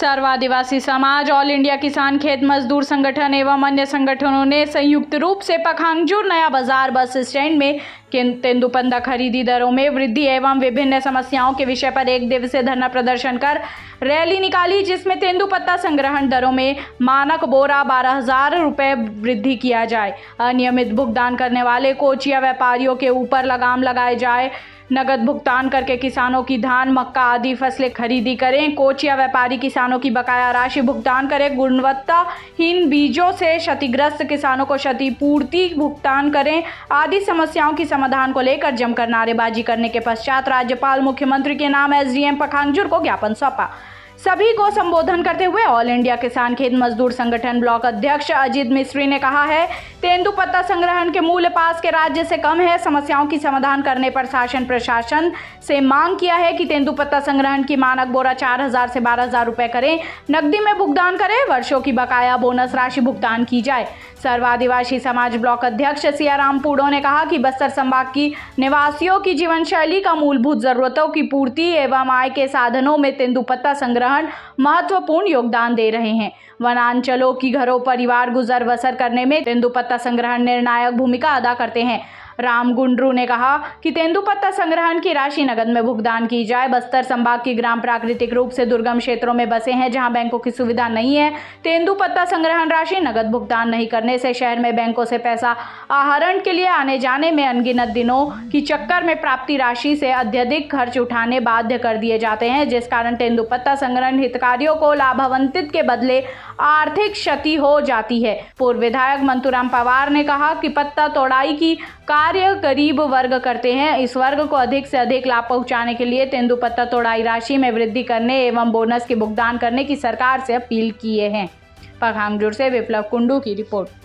सर्व आदिवासी समाज, all India किसान खेत मजदूर संगठन एवं अन्य संगठनों ने संयुक्त रूप से पखांजूर नया बाजार बस स्टैंड में तेंदूपत्ता खरीदी दरों में वृद्धि एवं विभिन्न समस्याओं के विषय पर एक दिवसीय धरना प्रदर्शन कर रैली निकाली, जिसमें तेंदूपत्ता संग्रहण दरों में मानक बोरा 12,000 रुपये वृद्धि किया जाए, अनियमित भुगतान करने वाले कोचिया व्यापारियों के ऊपर लगाम लगाए जाए, नगद भुगतान करके किसानों की धान, मक्का आदि फसलें खरीदी करें, कोचिया व्यापारी किसानों की बकाया राशि भुगतान करें, गुणवत्ताहीन बीजों से क्षतिग्रस्त किसानों को क्षतिपूर्ति भुगतान करें आदि समस्याओं की समाधान को लेकर जमकर नारेबाजी करने के पश्चात राज्यपाल मुख्यमंत्री के नाम एसडीएम पखांजूर को ज्ञापन सौंपा। सभी को संबोधन करते हुए ऑल इंडिया किसान खेत मजदूर संगठन ब्लॉक अध्यक्ष अजीत मिस्त्री ने कहा है, तेंदूपत्ता संग्रहण के मूल्य पास के राज्य से कम है। समस्याओं की समाधान करने पर शासन प्रशासन से मांग किया है कि तेंदूपत्ता संग्रहण की मानक बोरा 4,000 से 12,000 रुपए करें, नकदी में भुगतान करें, वर्षों की बकाया बोनस राशि भुगतान की जाए। सर्व आदिवासी समाज ब्लॉक अध्यक्ष सियाराम पूडो ने कहा कि बस्तर संभाग की निवासियों की जीवन शैली का मूलभूत जरूरतों की पूर्ति एवं आय के साधनों में तेंदूपत्ता संग्रहण महत्वपूर्ण योगदान दे रहे हैं। वनांचलों की घरों परिवार गुजर बसर करने में तेंदूपत्ता संग्रहण निर्णायक भूमिका अदा करते हैं। राम गुंडरू ने कहा कि तेंदूपत्ता संग्रहण की राशि नगद में भुगतान की जाए। बस्तर संभाग की ग्राम प्राकृतिक रूप से दुर्गम क्षेत्रों में बसे हैं, जहां बैंकों की सुविधा नहीं है। तेंदूपत्ता संग्रहण राशि नगद भुगतान नहीं करने से शहर में बैंकों से पैसा आहरण के लिए आने जाने में अनगिनत दिनों की चक्कर में प्राप्ति राशि से अत्यधिक खर्च उठाने बाध्य कर दिए जाते हैं, जिस कारण तेंदूपत्ता संग्रहण हितग्राहियों को लाभान्वित के बदले आर्थिक क्षति हो जाती है। पूर्व विधायक मंतूराम पवार ने कहा कि पत्ता तोड़ाई की कार्य गरीब वर्ग करते हैं। इस वर्ग को अधिक से अधिक लाभ पहुंचाने के लिए तेंदूपत्ता तोड़ाई राशि में वृद्धि करने एवं बोनस के भुगतान करने की सरकार से अपील किए हैं। पखांजूर से विप्लव कुंडू की रिपोर्ट।